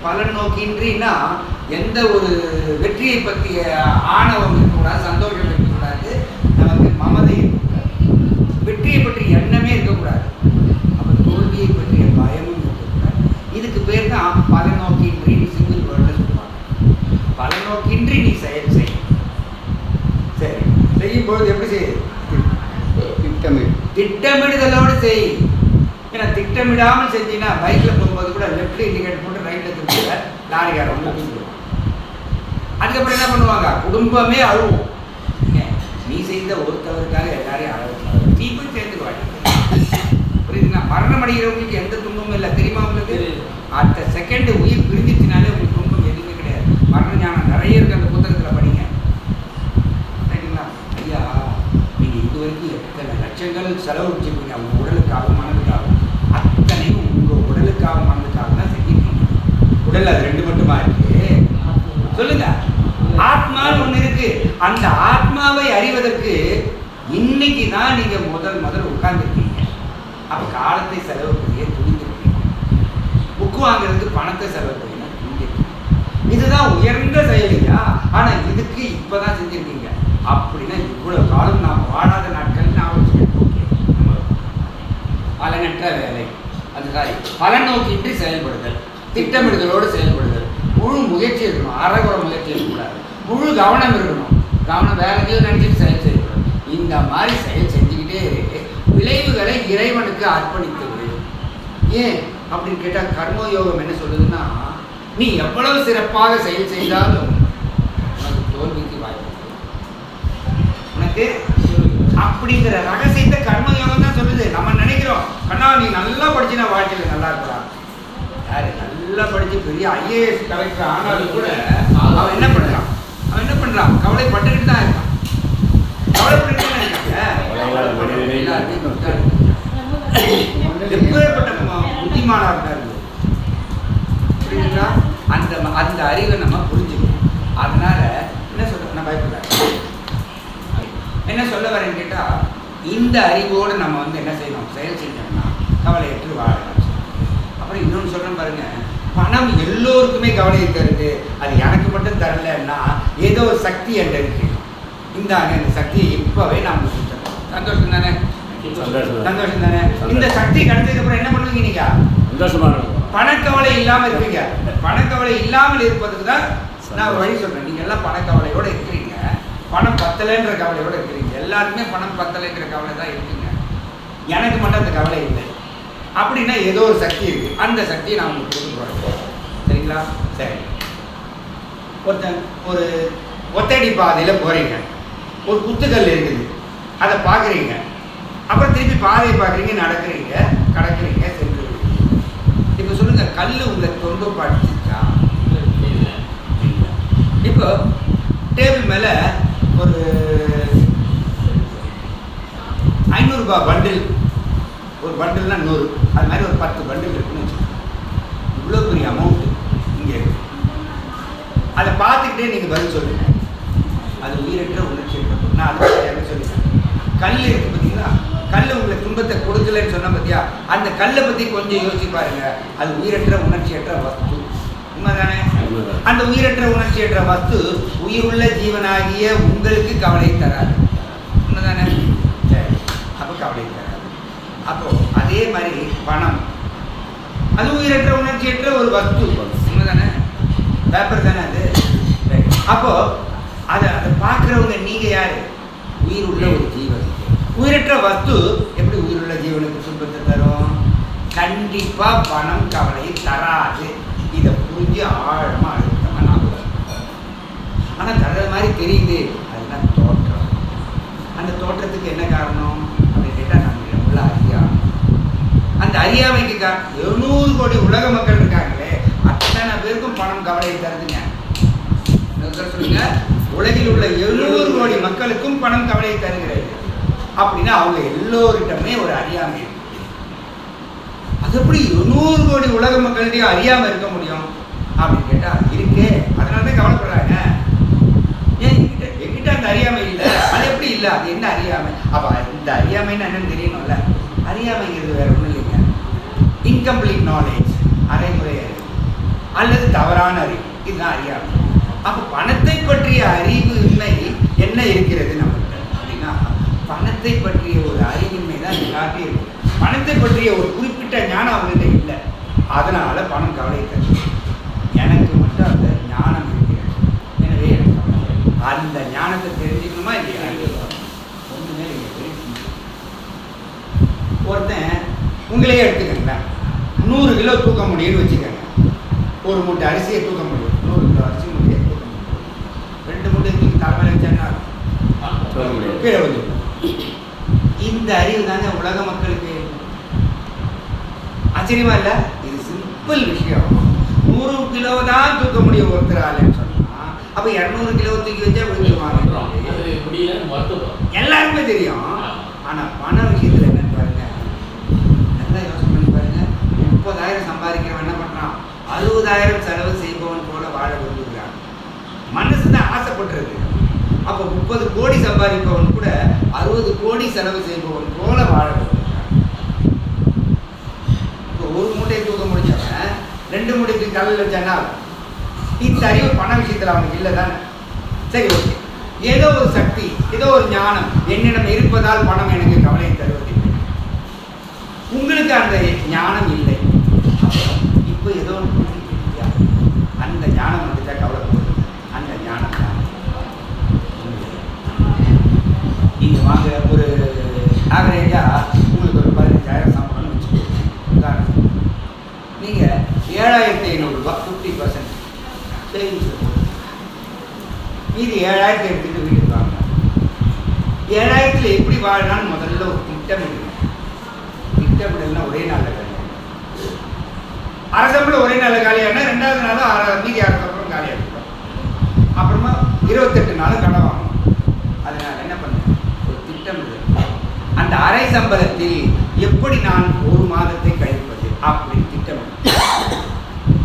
பலன் நோக்கின்றினா எந்த ஒரு வெற்றியை பற்றிய ஆணவம் இருக்கக்கூடாது, சந்தோஷம் இருக்கக்கூடாது, நமக்கு மமதை இருக்கக்கூடாது, வெற்றியை பற்றி எண்ணமே இருக்கக்கூடாது, அப்போ தோல்வியை பற்றிய பயமும் இருக்கக்கூடாது. இதுக்கு பேர் தான் பலன் நோக்கின்றி. சிங்கிள் வேர்டில் சொல்லுவாங்க. பலன் நோக்கின்றி நீ செயல் செய். சரி, செய்யும்பொழுது எப்படி செய்யுது? திட்டமிடுதலோடு செய். ஏன்னா திட்டமிடாமல் செஞ்சீங்கன்னா பைக்கில் போகும்போது கூட லெஃப்ட் இண்டிகேட்டர் போட்டு ரைட்டில் திரும்ப லாரிக்கார வந்து தூக்கிடுவோம். அதுக்கப்புறம் என்ன பண்ணுவாங்க? குடும்பமே அழுவும். நீ செய்த ஒரு தவறுக்காக எல்லாரையும் அழகு நீ போய் சேர்ந்துருவாங்க. புரியுதுங்களா? மரணம் அடைகிறவங்களுக்கு எந்த துன்பமும் இல்லை, தெரியுமா உங்களுக்கு? அடுத்த செகண்ட் உயிர் பிரிஞ்சிச்சுனாலே உங்களுக்கு துன்பம் எதுவுமே கிடையாது. மரண ஞானம் நிறைய இருக்கு, அந்த புத்தகத்தில் படிங்க. சரிங்களா? ஐயா, நீங்கள் இது வரைக்கும் எத்தனை லட்சங்கள் செலவு வச்சுருக்கீங்க அவங்க உடலுக்காக மனதுக்காக, அத்தனையும் உங்கள் உடலுக்காக மனதுக்காக தான் செஞ்சுருக்கீங்க. உடல் அது ரெண்டு மட்டுமா இருக்கு? சொல்லுங்க. ஆத்மான்னு ஒன்று இருக்கு. அந்த ஆத்மாவை அறிவதற்கு இன்னைக்கு தான் நீங்க முதல் உட்கார்ந்துருக்கீங்க. அப்ப காலத்தை செலவு பண்ணியே துணிந்திருக்கீங்க. புக்கு வாங்குறதுக்கு பணத்தை செலவு பண்ணி துணிந்திருக்கீங்க. இதுதான் உயர்ந்த செயலியா? ஆனா இதுக்கு இப்பதான் செஞ்சிருக்கீங்க. அப்படின்னா இவ்வளவு காலம் நாம் வாழாத நாட்கள் பலனற்ற வேலை. அதுதான் பலன் நோக்கின்றி செயல்படுதல், திட்டமிடுதலோடு செயல்படுதல், முழு முயற்சி இருக்கணும், அறகுற முயற்சி இருக்கக்கூடாது, முழு கவனம் இருக்கணும். கவனம் வேற எங்கேயும் நினைச்சிட்டு செயல் செய்யக்கூடாது. இந்த மாதிரி செயல் செஞ்சுக்கிட்டே விளைவுகளை இறைவனுக்கு அர்ப்பணித்தது. ஏன் அப்படின்னு கேட்டால் கர்மயோகம் என்ன சொல்லுதுன்னா, நீ எவ்வளவு சிறப்பாக செயல் செய்தாலும் உனக்கு தோல்விக்கு வாய்ப்பு உனக்கு அப்படிங்கிற ரகசியத்தை கர்மயோகம் தான் சொல்லுது. நம்ம நினைக்கிறோம் கண்ணா நீ நல்லா படிச்சுனா வாழ்க்கையில் நல்லா இருக்கலாம். யாரு நல்லா படிச்சு பெரிய ஐஏஎஸ் கலெக்டர் ஆனாலும் கூட அவன் என்ன பண்றான்? கவலைப்பட்டுக்கிட்டு தான் இருக்கான். கவலைப்பட்டு எப்பேற்பட்ட புத்திமானா இருக்காரு. புரியுதுங்களா? அந்த அறிவை நம்ம புரிஞ்சுக்கணும். அதனால என்ன சொல்ற, நான் பயப்பட என்ன சொல்ல வரேன்னு கேட்டா, இந்த அறிவோடு நம்ம என்ன செய்யணும்? செயல் செஞ்சோம்னா கவலையற்று வாழலாம். அப்புறம் இன்னொன்று சொல்றேன் பாருங்க, பணம் எல்லோருக்குமே கவலையை தருது. அது எனக்கு மட்டும் தரலன்னா ஏதோ ஒரு சக்தி என்ற இருக்கு. இந்த சக்தியை இப்பவே நாம் கொடுத்துறோம். சந்தோஷம் தானே? சந்தோஷம் தானே? இந்த சக்தி கிடைச்சதுக்கு அப்புறம் என்ன பண்ணுவீங்க? நீங்க பணக்கவலை இல்லாம இருப்பீங்க. பணக்கவலை இல்லாமல் இருப்பதுக்கு தான் நான் வழி சொல்றேன். நீங்க எல்லாம் பணக்கவலையோட இருக்கிறீங்க, பணம் பத்தலைன்ற கவலையோட இருக்கிறீங்க. எல்லாருமே பணம் பத்தலைங்கிற கவலை தான் இருக்குங்க. எனக்கு மட்டும் அந்த கவலை இல்லை. அப்படின்னா ஏதோ ஒரு சக்தி இருக்கு. அந்த சக்தியை நான் உங்களுக்கு கொடுத்துருவோம். சரிங்களா? சரி, ஒரு ஒத்தடி பாதையில் போறீங்க, ஒரு குத்துக்கல் இருக்குது, அதை பார்க்குறீங்க. அப்புறம் திருப்பி பாதையை பார்க்குறீங்க, நடக்கிறீங்க, கடக்கிறீங்க, சென்றுருவீங்க. இப்போ சொல்லுங்க, கல் உங்களை தொண்டு படிச்சுச்சா? இப்போ டேபிள் மேலே ஒரு 500 ரூபாய் பண்டில், ஒரு பண்டில்னா 100, அது மாதிரி ஒரு 10 பண்டில் இருக்குன்னு வச்சுக்கோங்க. இவ்வளோ பெரிய அமௌண்ட்டு இங்கே இருக்கு. அதை பார்த்துக்கிட்டே நீங்கள் பதில் சொல்லுங்க. அது உயிரற்ற உணர்ச்சி இருக்கும். நான் அதை சொல்லிட்டேன். கல் இருக்கு பார்த்தீங்களா? கல் உங்களுக்கு துன்பத்தை கொடுக்கலன்னு சொன்ன பார்த்தியா? அந்த கல்லை பற்றி கொஞ்சம் யோசிச்சு பாருங்க. அது உயிரற்ற உணர்ச்சியற்ற வஸ்து. உண்மைதானே? அந்த உயிரற்ற உணர்ச்சியற்ற வஸ்து உயிருள்ள ஜீவனாகிய உங்களுக்கு கவலை தராது. உண்மைதானே? சரி, அப்போ கவலை தராது. அப்போ அதே மாதிரி பணம் அது உயிரற்ற உணர்ச்சியற்ற ஒரு வஸ்து. உண்மைதானே? பேப்பர் தானே அது. அப்போ அதை பார்க்குறவங்க நீங்க யாரு? உயிர் உள்ள ஒரு ஜீவன். உயிரற்ற வஸ்து எப்படி உயிருள்ள ஜீவனுக்கு துன்பத்தை தரும்? கண்டிப்பா பணம் கவலையை தராது. இதை புரிஞ்சு ஆழமா அழுத்தமா நாம. ஆனா தர்றது மாதிரி தெரியுது, அதுதான் தோற்றம். அந்த தோற்றத்துக்கு என்ன காரணம் அப்படின்னு கேட்டா நம்ம உள்ள அறியாமை. அந்த அறியாமைக்கு 700 கோடி உலக மக்கள் இருக்காங்களே, அத்தனை பேருக்கும் பணம் கவலையை தருதுங்க. சொல்லுங்க, உலகில் உள்ள 700 கோடி மக்களுக்கும் பணம் கவலையை தருகிறது. அப்படின்னா அவங்க எல்லோரிடமே ஒரு அறியாமை இருக்கு. அது எப்படி 700 கோடி உலக மக்களிடையே அறியாம இருக்க முடியும் அப்படின்னு கேட்டா இருக்கே. அதனாலதான் கவலைப்படுறாங்க. ஏன் என்கிட்ட அந்த அறியாமை இல்லை? அது எப்படி இல்லை? அது என்ன அறியாமை? அப்ப இந்த அறியாமைன்னு என்னன்னு தெரியணும்ல. அறியாமைங்கிறது வேற ஒன்றும் இல்லைங்க, இன்கம்ப்ளீட் நாலேஜ், அரைமுறை அறிவு. அல்லது தவறான அறிவு. இதுதான் அறியாமை. அப்போ பணத்தை பற்றிய அறிவு இன்மை என்ன இருக்கிறது நம்மகிட்ட அப்படின்னா, பணத்தை பற்றிய ஒரு அறிவின்மை தான் எல்லாத்தையும் இருக்கு. பணத்தை பற்றிய ஒரு குறிப்பிட்ட ஞானம் அவங்கள்ட்ட இல்லை. அதனால பணம் கவலை தருது. எனக்கு மட்டும் அந்த ஞானம் இருக்கிறது, எனவே எனக்கு அந்த ஞானத்தை தெரிஞ்சுக்கணுமா இல்லையா? ஒன்றுமே இல்லை. ஒருத்தன் உங்களையே எடுத்துக்கங்களேன், 100 கிலோ தூக்க முடியும்னு வச்சுக்கோங்க. ஒரு மூட்டை அரிசியை தூக்க முடியும், 100 கிலோ அரிசி மூட்டையை தூக்க முடியும். 2 மூட்டை தூக்கி தலைமையில் வச்சாங்கன்னா கீழே வந்து. இந்த அறிவு தாங்க உலக மக்களுக்கு. ஆச்சரியமா இல்லை? இது சிம்பிள் விஷயம். 100 கிலோ தான் தூக்க முடியும் ஒருத்தராலன்னு சொன்னா, அப்ப 200 கிலோ தூக்கி வச்சா விழுந்துருவாங்க. எல்லாருமே தெரியும். ஆனா பண விஷயத்துல என்னன்னு பாருங்க, நல்லா யோசனை பண்ணி பாருங்க. 30,000 சம்பாதிக்கிறவன் என்ன பண்றான்? 60,000 செலவு செய்பவன் போல வாழ விரும்புகிறான். மனசுதான் ஆசைப்படுறது. அப்ப 30 கோடி சம்பாதிப்பவன் கூட 60 கோடி செலவு செய்பவன் போல வாழ விரும்புகிறான். இப்போ ஒரு மூட்டையை தூக்க முடிஞ்சவன் 2 மூட்டைக்கு கல்லில் வச்சானா, இந்த அறிவு பண விஷயத்துல அவனுக்கு இல்லை தானே? சரி, ஓகே. ஏதோ ஒரு சக்தி, ஏதோ ஒரு ஞானம் என்னிடம் இருப்பதால் பணம் எனக்கு கவலையை தருவதில்லை. உங்களுக்கு அந்த ஞானம் இல்லை. இப்போ ஏதோ அந்த ஞானம் வந்துட்டா கவலைப்படுது. அந்த ஞானம் தான் நீங்கள் வாங்க, ஒரு ஆவரேஜாக உங்களுக்கு ஒரு 15,000 சம்பளம்னு வச்சுக்கோங்க. உதாரணம், நீங்கள் 7,500 ரூபா 50% சேவிங்ஸ், மீதி 7,000 எடுத்துகிட்டு வீட்டுக்கு வாங்க. 7,000 எப்படி வாழலான்னு முதல்ல ஒரு திட்டமிடுங்க. திட்டமிடலாம் ஒரே நாளில் காலியாக, அரசம்பளம் ஒரே நாளில் காலியானா 2வது நாளும் மீதி அரசம்பளம் காலியாக இருக்கும். அப்புறமா 28 நாளும் கடன் வாங்கணும். அதனால என்ன பண்ணுங்க, ஒரு திட்டமிடுங்க. அந்த அரை சம்பளத்தில் எப்படி நான் ஒரு மாதத்தை கழிப்பது அப்படின்னு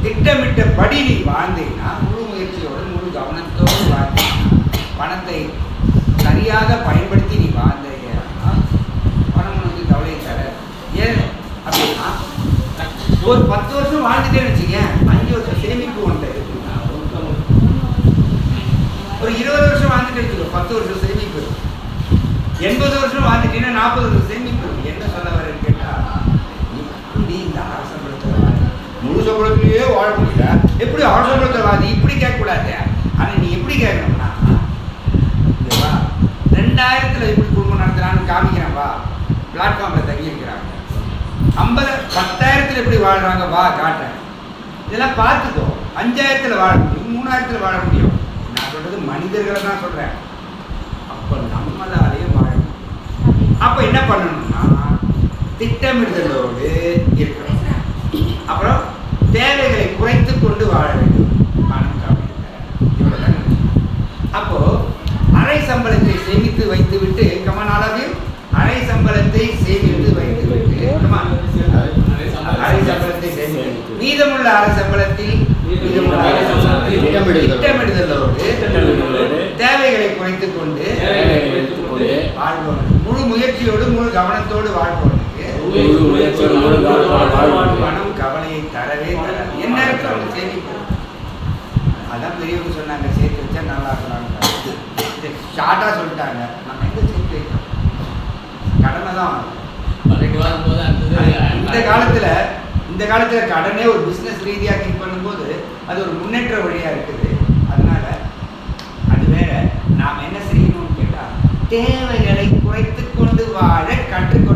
திட்டமிட்டபடி நீ வாழ்ந்தீங்கன்னா, முழு முயற்சியோடு முழு கவனத்தோடு வாழ்ந்தீங்கன்னா, பணத்தை சரியாக பயன்படுத்தி நீ வாழ்ந்தீங்கன்னா பணம் உனக்கு கவலையை தர. ஏன் அப்படின்னா, ஒரு 10 வருஷம் வாழ்ந்துட்டேன்னு வச்சுக்க, 5 வருஷம் சேமிப்பு ஒன்று இருக்கு. ஒரு 20 வருஷம் வாழ்ந்துட்டு வச்சுக்கோ, 10 வருஷம் சேமிப்பு இருக்கு. 80 வருஷம் வாழ்ந்துட்டீங்கன்னா 40 வருஷம் சேமிப்பு இருக்கு. என்ன சொல்ல வரேன்னு கேட்டா, இப்படி இந்த அரசம்பளத்தில் முழு சம்பளத்திலேயே வாழ முடியல, எப்படி அரசம்பளத்தை வாதி இப்படி கேட்கக்கூடாது. ஆனால் நீ எப்படி கேட்கணும்னா, 2000 எப்படி குடும்பம் நடத்துறான்னு காமிக்கிறேன் வா, பிளாட்ஃபார்மில் தங்கியிருக்கிறாங்க. 10,000 எப்படி வாழ்றாங்க வா காட்டுறேன். இதெல்லாம் பார்த்துக்கோ. 5,000 வாழ முடியும், 3,000 வாழ முடியும். நான் சொல்றது மனிதர்களை தான் சொல்றேன். அப்போ நம்மளாலேயே வாழ முடியும். அப்போ என்ன பண்ணணும்னா, திட்டமிடுதலோடு இருக்கணும். அப்புறம் தேவைகளை குறைத்து கொண்டு வாழ வேண்டும். பணம் கவனிக்க. அப்போ அரை சம்பளத்தை சேமித்து வைத்து விட்டு, கமனாலவில் அரை சம்பளத்தை சேமித்து வைத்து விட்டு, அரை சம்பளத்தை சேமித்து மீதமுள்ள அரை சம்பளத்தில் திட்டமிடுதலோடு தேவைகளை குறைத்துக் கொண்டு வாழ்பவன், முழு முயற்சியோடு முழு கவனத்தோடு வாழ்பவனுக்கு பணம் கவலையை தரவே தராது. என்ன இருக்கு அவங்க சேமிப்பு. அதான் பெரியவங்க சொன்னாங்க, சேர்த்து வச்சா நல்லா இருக்கலாங்க. ஷார்ட்டா சொல்லிட்டாங்க. நம்ம எங்க சேர்த்து வைக்கிறோம்? கடனை தான். இந்த காலத்துல கடனே ஒரு பிசினஸ் ரீதியாக திங்க் பண்ணும்போது அது ஒரு முன்னேற்ற வழியா இருக்குது. அதனால அது வேற. நாம் என்ன செய்யணும்னு கேட்டா, தேவைகளை குறைத்து கொண்டு வாழ கற்றுக்கொள்ள